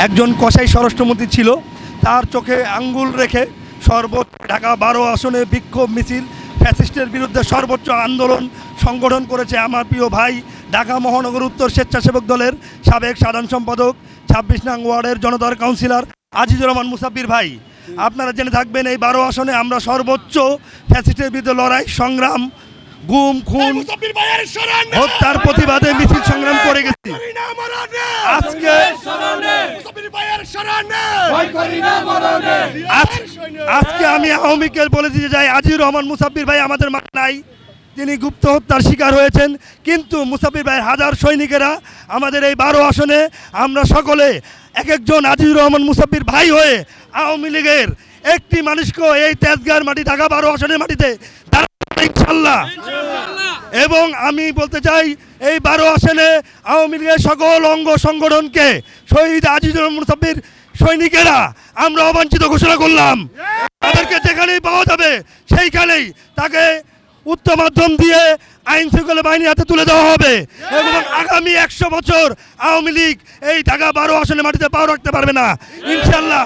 একজন কসাই স্বরাষ্ট্রমন্ত্রী ছিল, তার চোখে আঙ্গুল রেখে সর্বোচ্চ ঢাকা 12 আসনে বিক্ষোভ মিছিল ফ্যাসিস্টের বিরুদ্ধে সর্বোচ্চ আন্দোলন সংগঠন করেছে আমার প্রিয় ভাই ঢাকা মহানগর উত্তর স্বেচ্ছাসেবক দলের সাবেক সাধারণ সম্পাদক 26 নং ওয়ার্ডের জনতার কাউন্সিলর আজিজুর রহমান মুসাব্বির ভাই। আপনারা জেনে থাকবেন এই 12 আসনে আমরা সর্বোচ্চ ফ্যাসিস্টের বিরুদ্ধে লড়াই সংগ্রাম, গুম খুন হত্যার প্রতিবাদে মিছিল সংগ্রাম করে গেছি। আজকে আমি আওয়ামীকে বলে দিতে যাই, আজিজুর রহমান মুসাব্বির ভাই আমাদের মাঝে নাই, তিনি গুপ্ত হত্যার শিকার হয়েছেন। কিন্তু মুসাব্বির ভাইয়ের হাজার সৈনিকেরা আমাদের এই 12 আসনে আমরা সকলে এক একজন আজিজুর রহমান মুসাব্বির ভাই হয়ে আওয়ামী লীগের একটি মানুষকে এই তেজগাঁর মাটি ঢাকা 12 আসনের মাটিতে ইনশাল্লাহ। এবং আমি বলতে চাই এই 12 আসনে আওয়ামী লীগের সকল অঙ্গ সংগঠনকে শহীদ আজিজুর রহমান মুসাব্বির সৈনিকেরা আমরা অবাঞ্ছিত ঘোষণা করলাম। তাদেরকে যেখানেই পাওয়া যাবে সেইখানেই তাকে উচ্চ মাধ্যম দিয়ে আইন শৃঙ্খলা বাহিনীর হাতে তুলে দেওয়া হবে এবং আগামী 100 বছর আওয়ামী লীগ এই ঢাকা 12 আসনের মাটিতে পাও রাখতে পারবে না ইনশাল্লাহ।